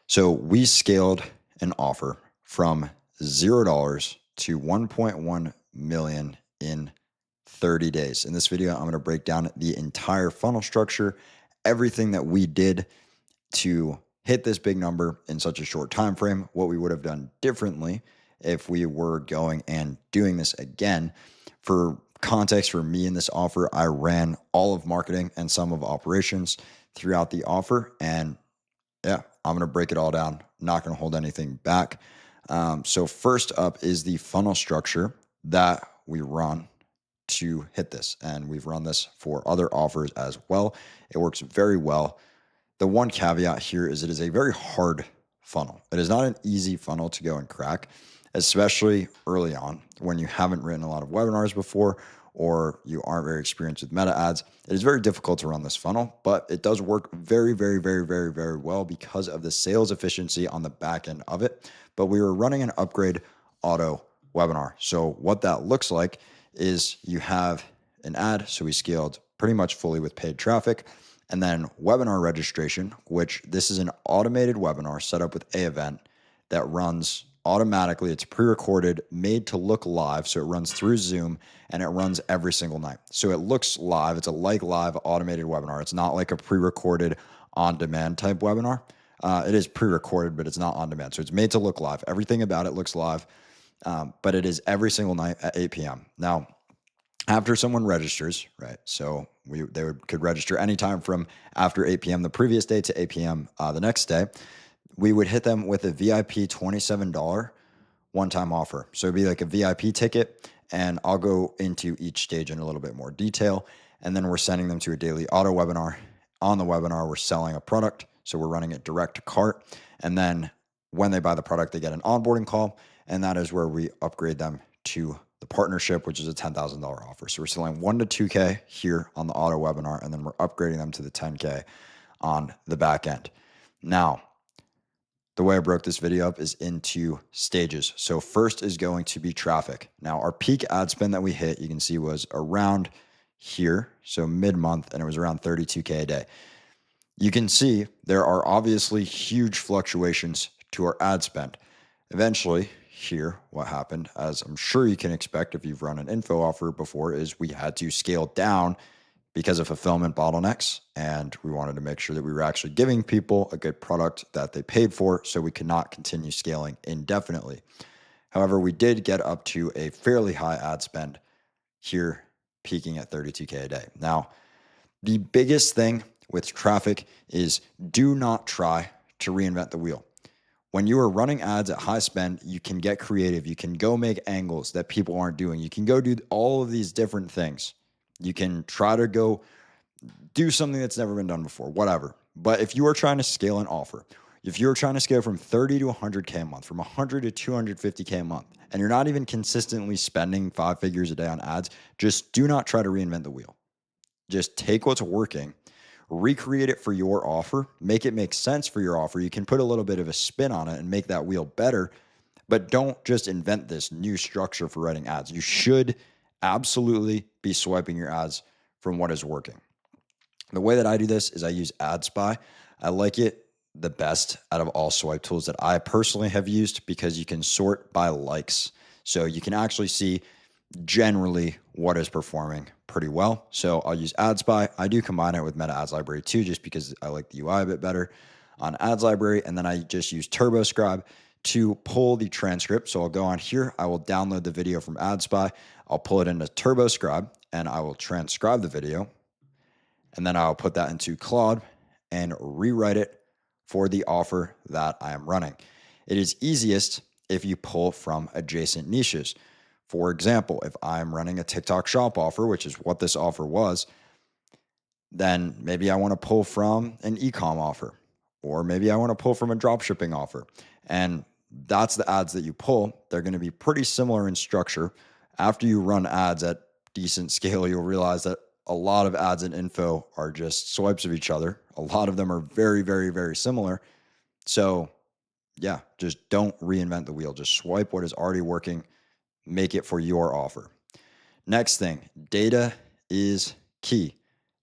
So we scaled an offer from $0 to 1.1 million in 30 days. In this video, I'm going to break down the entire funnel structure, everything that we did to hit this big number in such a short time frame, what we would have done differently if we were going and doing this again. For context, for me in this offer, I ran all of marketing and some of operations throughout the offer, and yeah, I'm going to break it all down. Not going to hold anything back. So first up is the funnel structure that we run to hit this. And we've run this for other offers as well. It works very well. The one caveat here is it is a very hard funnel. It is not an easy funnel to go and crack, especially early on when you haven't written a lot of webinars before or you aren't very experienced with meta ads. It is very difficult to run this funnel, but it does work very, very, very, very, very well because of the sales efficiency on the back end of it. But we were running an upgrade auto webinar. So what that looks like is you have an ad. So we scaled pretty much fully with paid traffic. And then webinar registration, which this is an automated webinar set up with Aevent that runs automatically. It's pre-recorded, made to look live. So it runs through Zoom and it runs every single night. So it looks live. It's a like live automated webinar. It's not like a pre-recorded on-demand type webinar. It is pre-recorded, but it's not on demand. So it's made to look live. Everything about it looks live, but it is every single night at 8 p.m. Now, after someone registers, right? So could register anytime from after 8 p.m. the previous day to 8 p.m. The next day. We would hit them with a VIP $27 one-time offer. So it'd be like a VIP ticket, and I'll go into each stage in a little bit more detail. And then we're sending them to a daily auto webinar. On the webinar, we're selling a product. So we're running it direct to cart. And then when they buy the product, they get an onboarding call. And that is where we upgrade them to the partnership, which is a $10,000 offer. So we're selling 1 to 2K here on the auto webinar, and then we're upgrading them to the 10K on the back end. Now, the way I broke this video up is into stages. So first is going to be traffic. Now, our peak ad spend that we hit, you can see, was around here, so mid-month, and it was around 32K a day. You can see there are obviously huge fluctuations to our ad spend. Eventually, here, what happened, as I'm sure you can expect if you've run an info offer before, is we had to scale down because of fulfillment bottlenecks, and we wanted to make sure that we were actually giving people a good product that they paid for, so we could not continue scaling indefinitely. However, we did get up to a fairly high ad spend here, peaking at 32K a day. Now, the biggest thing with traffic is do not try to reinvent the wheel. When you are running ads at high spend, you can get creative. You can go make angles that people aren't doing. You can go do all of these different things. You can try to go do something that's never been done before, whatever. But if you are trying to scale an offer, if you're trying to scale from 30 to 100K a month, from 100 to 250K a month, and you're not even consistently spending 5 figures a day on ads, just do not try to reinvent the wheel. Just take what's working, recreate it for your offer, make it make sense for your offer. You can put a little bit of a spin on it and make that wheel better, but don't just invent this new structure for writing ads. You should absolutely be swiping your ads from what is working. The way that I do this is I use AdSpy. I like it the best out of all swipe tools that I personally have used because you can sort by likes. So you can actually see generally what is performing pretty well. So I'll use AdSpy. I do combine it with Meta Ads Library too, just because I like the UI a bit better on Ads Library. And then I just use TurboScribe to pull the transcript. So I'll go on here. I will download the video from AdSpy. I'll pull it into TurboScribe and I will transcribe the video. And then I'll put that into Claude and rewrite it for the offer that I am running. It is easiest if you pull from adjacent niches. For example, if I'm running a TikTok shop offer, which is what this offer was, then maybe I want to pull from an e-com offer, or maybe I want to pull from a drop shipping offer. And that's the ads that you pull. They're going to be pretty similar in structure. After you run ads at decent scale, you'll realize that a lot of ads and info are just swipes of each other. A lot of them are very, very, very similar. So yeah, just don't reinvent the wheel. Just swipe what is already working, make it for your offer. Next thing, data is key.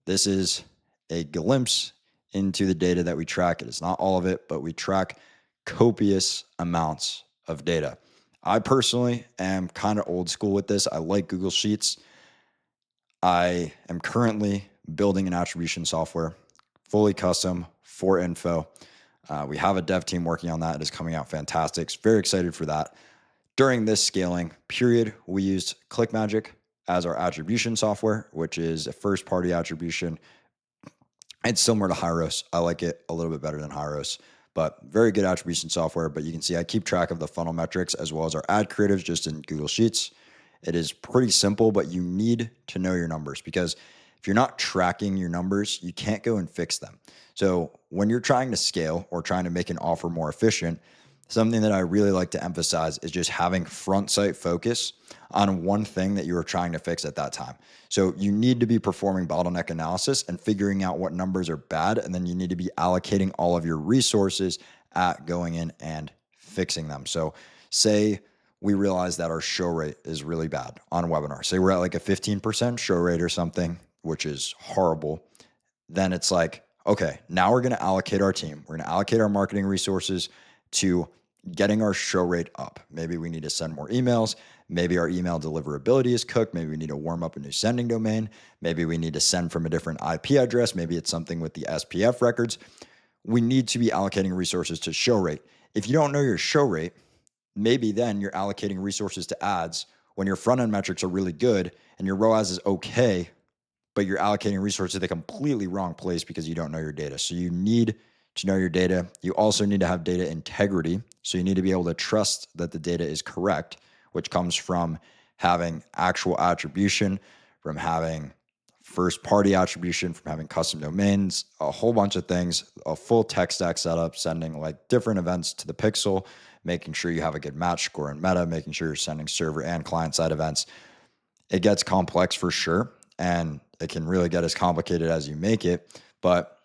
This is a glimpse into the data that we track. It is not all of it, but we track copious amounts of data. I personally am kind of old school with this. I like Google Sheets. I am currently building an attribution software, fully custom for info. We have a dev team working on that. It is coming out fantastic. Very excited for that. During this scaling period, we used ClickMagick as our attribution software, which is a first-party attribution. It's similar to Hyros. I like it a little bit better than Hyros, but very good attribution software. But you can see I keep track of the funnel metrics as well as our ad creatives just in Google Sheets. It is pretty simple, but you need to know your numbers because if you're not tracking your numbers, you can't go and fix them. So when you're trying to scale or trying to make an offer more efficient, something that I really like to emphasize is just having front sight focus on one thing that you are trying to fix at that time. So you need to be performing bottleneck analysis and figuring out what numbers are bad. And then you need to be allocating all of your resources at going in and fixing them. So say we realize that our show rate is really bad on a webinar. Say we're at like a 15% show rate or something, which is horrible. Then it's like, okay, now we're going to allocate our team. We're going to allocate our marketing resources to getting our show rate up. Maybe we need to send more emails. Maybe our email deliverability is cooked. Maybe we need to warm up a new sending domain. Maybe we need to send from a different IP address. Maybe it's something with the SPF records. We need to be allocating resources to show rate. If you don't know your show rate, maybe then you're allocating resources to ads when your front end metrics are really good and your ROAS is okay, but you're allocating resources to the completely wrong place because you don't know your data. So you need to know your data. You also need to have data integrity. So you need to be able to trust that the data is correct, which comes from having actual attribution, from having first party attribution, from having custom domains, a whole bunch of things, a full tech stack setup, sending like different events to the pixel, making sure you have a good match score in Meta, making sure you're sending server and client side events. It gets complex for sure. And it can really get as complicated as you make it. But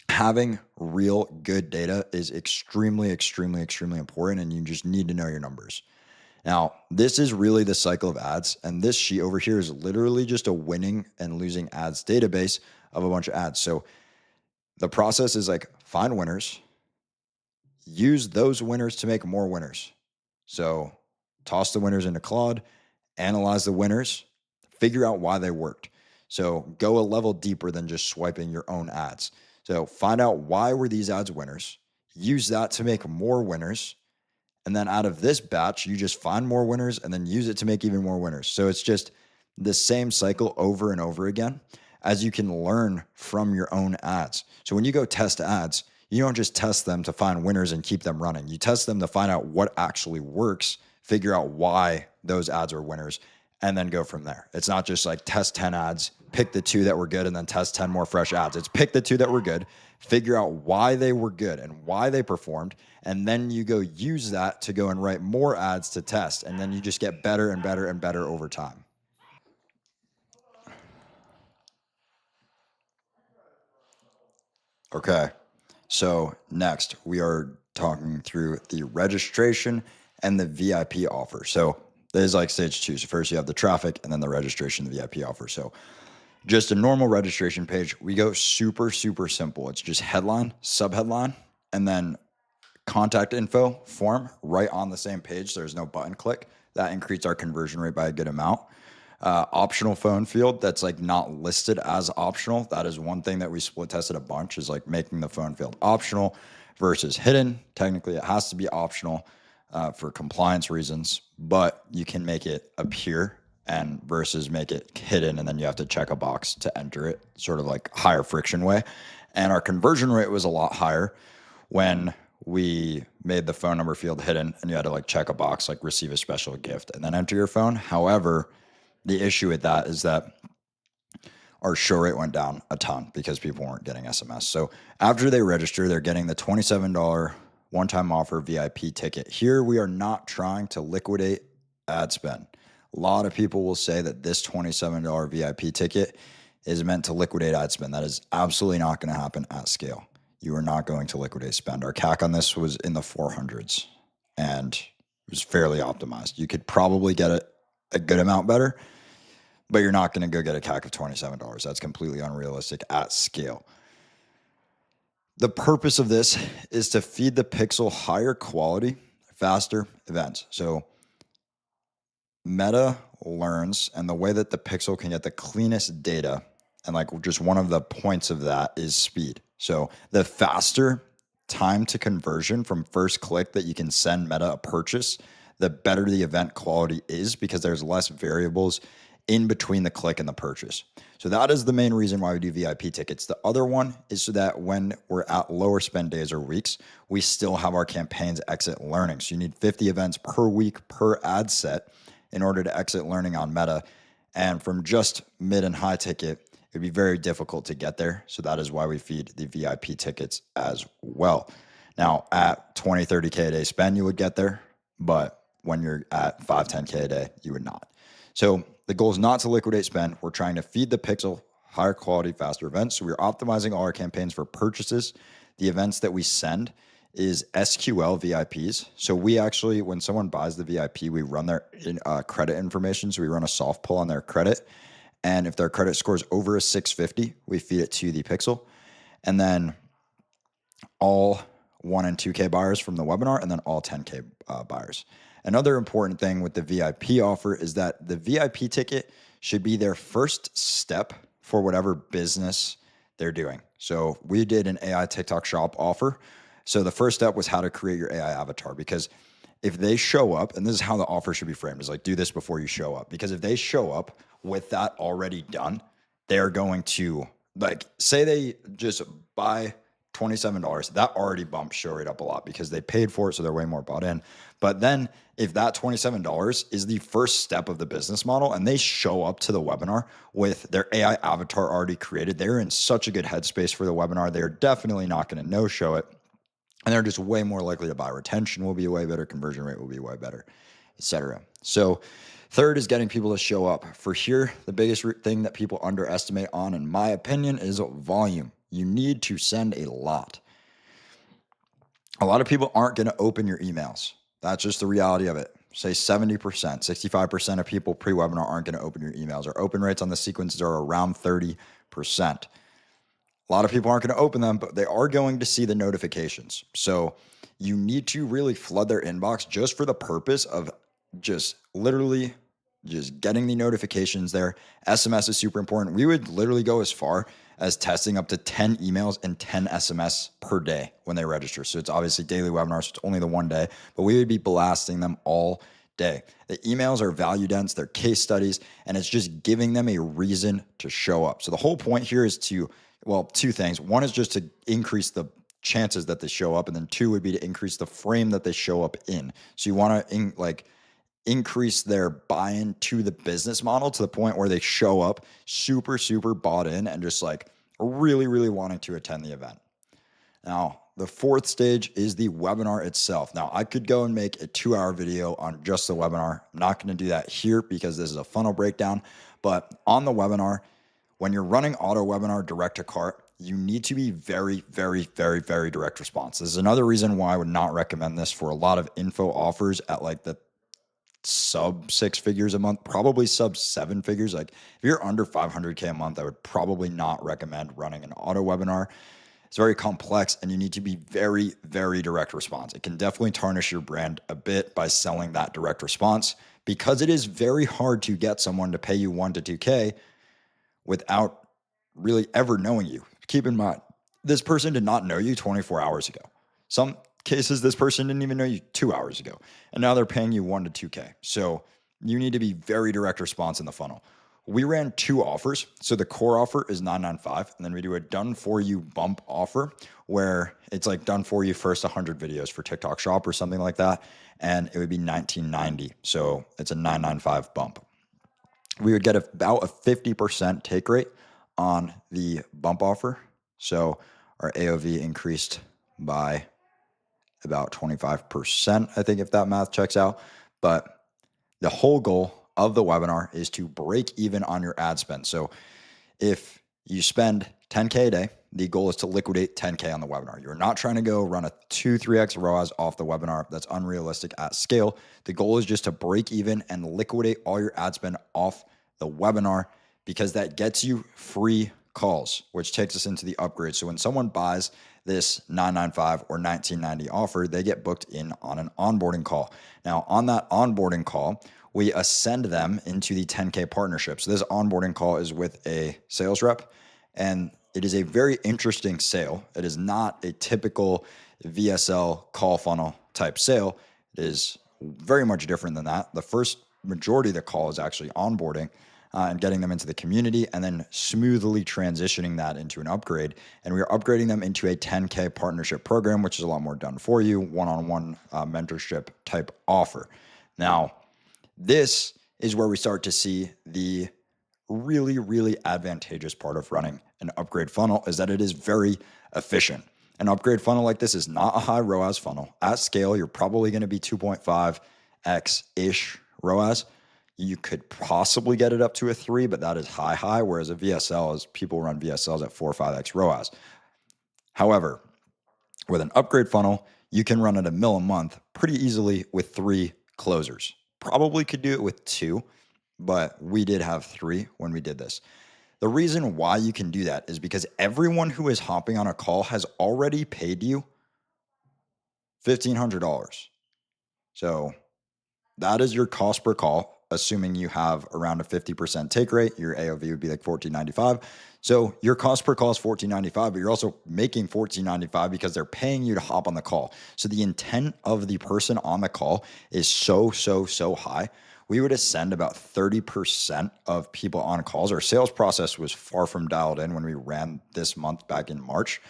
having real good data is extremely, extremely, extremely important. And you just need to know your numbers. Now, this is really the cycle of ads. And this sheet over here is literally just a winning and losing ads database of a bunch of ads. So the process is like find winners, use those winners to make more winners. So toss the winners into Claude, analyze the winners, figure out why they worked. So go a level deeper than just swiping your own ads. So find out why were these ads winners, use that to make more winners. And then out of this batch, you just find more winners and then use it to make even more winners. So it's just the same cycle over and over again as you can learn from your own ads. So when you go test ads, you don't just test them to find winners and keep them running. You test them to find out what actually works, figure out why those ads are winners, and then go from there. It's not just like test 10 ads, pick the 2 that were good, and then test 10 more fresh ads. It's pick the 2 that were good, figure out why they were good and why they performed, and then you go use that to go and write more ads to test. And then you just get better and better and better over time. Okay. So next, we are talking through the registration and the VIP offer. So there's like stage 2. So first you have the traffic and then the registration, the VIP offer. So just a normal registration page, we go super, super simple. It's just headline, subheadline, and then contact info form right on the same page. So there's no button click. That increased our conversion rate by a good amount. Optional phone field that's like not listed as optional. That is one thing that we split tested a bunch, is like making the phone field optional versus hidden. Technically, it has to be optional for compliance reasons, but you can make it appear and versus make it hidden, and then you have to check a box to enter it, sort of like higher friction way. And our conversion rate was a lot higher when we made the phone number field hidden and you had to like check a box like receive a special gift and then enter your phone. However, the issue with that is that our show rate went down a ton because people weren't getting SMS. So after they register, they're getting the $27 one-time offer VIP ticket. Here, we are not trying to liquidate ad spend. A lot of people will say that this $27 VIP ticket is meant to liquidate ad spend. That is absolutely not going to happen at scale. You are not going to liquidate spend. Our CAC on this was in the 400s and it was fairly optimized. You could probably get it a good amount better, but you're not going to go get a CAC of $27. That's completely unrealistic at scale. The purpose of this is to feed the pixel higher quality, faster events. So Meta learns, and the way that the pixel can get the cleanest data, and like just one of the points of that is speed. So the faster time to conversion from first click that you can send Meta a purchase, the better the event quality is because there's less variables in between the click and the purchase. So that is the main reason why we do VIP tickets. The other one is so that when we're at lower spend days or weeks, we still have our campaigns exit learning. So you need 50 events per week per ad set in order to exit learning on Meta. And from just mid and high ticket, it'd be very difficult to get there. So that is why we feed the VIP tickets as well. Now at 20, 30K a day spend, you would get there. But when you're at 5, 10K a day, you would not. So the goal is not to liquidate spend. We're trying to feed the pixel higher quality, faster events. So we're optimizing all our campaigns for purchases. The events that we send is SQL VIPs. So we actually, when someone buys the VIP, we run their credit information. So we run a soft pull on their credit. And if their credit scores over a 650, we feed it to the pixel. And then all 1 and 2K buyers from the webinar, and then all 10K buyers. Another important thing with the VIP offer is that the VIP ticket should be their first step for whatever business they're doing. So we did an AI TikTok shop offer. So the first step was how to create your AI avatar, because if they show up, and this is how the offer should be framed, is like, do this before you show up. Because if they show up with that already done, they're going to, like, say they just buy $27, that already bumps show rate up a lot because they paid for it, so they're way more bought in. But then if that $27 is the first step of the business model and they show up to the webinar with their AI avatar already created, they're in such a good headspace for the webinar. They're definitely not going to no-show it. And they're just way more likely to buy. Retention will be way better. Conversion rate will be way better, etc. So third is getting people to show up. For here, the biggest thing that people underestimate on, in my opinion, is volume. You need to send a lot. A lot of people aren't going to open your emails. That's just the reality of it. Say 70%, 65% of people pre-webinar aren't going to open your emails. Our open rates on the sequences are around 30%. A lot of people aren't going to open them, but they are going to see the notifications. So you need to really flood their inbox just for the purpose of just literally just getting the notifications there. SMS is super important. We would literally go as far as testing up to 10 emails and 10 SMS per day when they register. So it's obviously daily webinars, so it's only the one day, but we would be blasting them all day. The emails are value dense, they're case studies, and it's just giving them a reason to show up. So the whole point here is to, well, two things. One is just to increase the chances that they show up, and then two would be to increase the frame that they show up in. So you want to increase their buy-in to the business model to the point where they show up super, super bought in and just like really, really wanting to attend the event. Now, the fourth stage is the webinar itself. Now, I could go and make a 2-hour video on just the webinar. I'm not going to do that here because this is a funnel breakdown. But on the webinar, when you're running auto webinar direct to cart, you need to be very, very, very, very direct response. This is another reason why I would not recommend this for a lot of info offers at like the sub 6 figures a month, probably sub 7 figures. Like if you're under 500K a month, I would probably not recommend running an auto webinar. It's very complex and you need to be very, very direct response. It can definitely tarnish your brand a bit by selling that direct response because it is very hard to get someone to pay you 1 to 2K without really ever knowing you. Keep in mind, this person did not know you 24 hours ago. Some cases, this person didn't even know you 2 hours ago, and now they're paying you 1 to 2K. So you need to be very direct response in the funnel. We ran 2 offers. So the core offer is $995, and then we do a done for you bump offer where it's like done for you first 100 videos for TikTok shop or something like that. And it would be $1990. So it's a $995 bump. We would get about a 50% take rate on the bump offer. So our AOV increased by about 25%, I think, if that math checks out. But the whole goal of the webinar is to break even on your ad spend. So if you spend 10K a day, the goal is to liquidate 10K on the webinar. You're not trying to go run a 2-3x ROAS off the webinar. That's unrealistic at scale. The goal is just to break even and liquidate all your ad spend off the webinar because that gets you free calls, which takes us into the upgrade. So when someone buys this $995 or $1990 offer, they get booked in on an onboarding call. Now, on that onboarding call, we ascend them into the 10K partnership. So this onboarding call is with a sales rep, and it is a very interesting sale. It is not a typical VSL call funnel type sale. It is very much different than that. The first majority of the call is actually onboarding and getting them into the community, and then smoothly transitioning that into an upgrade. And we are upgrading them into a 10K partnership program, which is a lot more done for you, one-on-one mentorship type offer. Now, this is where we start to see the really, really advantageous part of running an upgrade funnel, is that it is very efficient. An upgrade funnel like this is not a high ROAS funnel. At scale, you're probably going to be 2.5x-ish ROAS. You could possibly get it up to a 3, but that is high, whereas a VSL is, people run VSLs at 4 or 5x ROAS. However, with an upgrade funnel, you can run at $1 million a month pretty easily with 3 closers. Probably could do it with 2, but we did have 3 when we did this. The reason why you can do that is because everyone who is hopping on a call has already paid you $1,500. So that is your cost per call, assuming you have around a 50% take rate. Your AOV would be like $14.95. So your cost per call is $14.95, but you're also making $14.95 because they're paying you to hop on the call. So the intent of the person on the call is so high. We would ascend about 30% of people on calls. Our sales process was far from dialed in when we ran this month back in March,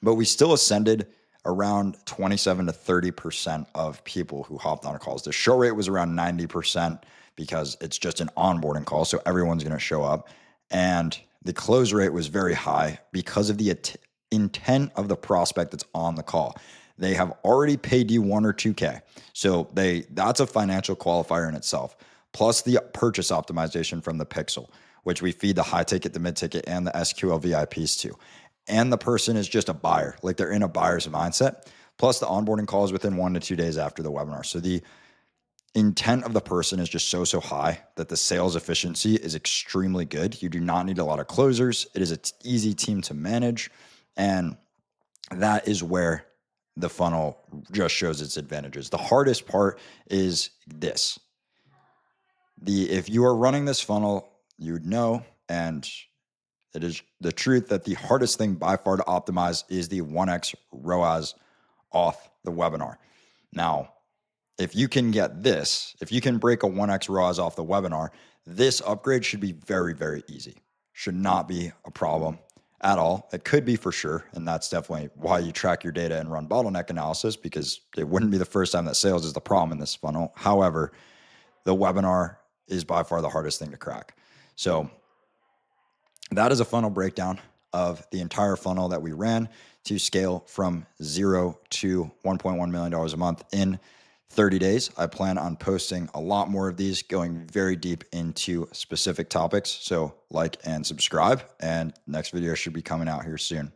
but we still ascended around 27 to 30% of people who hopped on calls. The show rate was around 90% because it's just an onboarding call, so everyone's going to show up. And the close rate was very high because of the intent of the prospect that's on the call. They have already paid you 1 or 2K. So that's a financial qualifier in itself. Plus the purchase optimization from the Pixel, which we feed the high ticket, the mid ticket, and the SQL VIPs to. And the person is just a buyer, like they're in a buyer's mindset. Plus the onboarding call is within 1 to 2 days after the webinar. So the intent of the person is just so high that the sales efficiency is extremely good. You do not need a lot of closers. It is an easy team to manage. And that is where the funnel just shows its advantages. The hardest part is this. If you are running this funnel, you would know, and it is the truth, that the hardest thing by far to optimize is the 1x ROAS off the webinar. Now, if you can get this, if you can break a 1x ROAS off the webinar, this upgrade should be very easy. Should not be a problem at all. It could be for sure, and that's definitely why you track your data and run bottleneck analysis, because it wouldn't be the first time that sales is the problem in this funnel. However, the webinar is by far the hardest thing to crack. So that is a funnel breakdown of the entire funnel that we ran to scale from 0 to $1.1 million a month in 30 days. I plan on posting a lot more of these, going very deep into specific topics. So like and subscribe, and next video should be coming out here soon.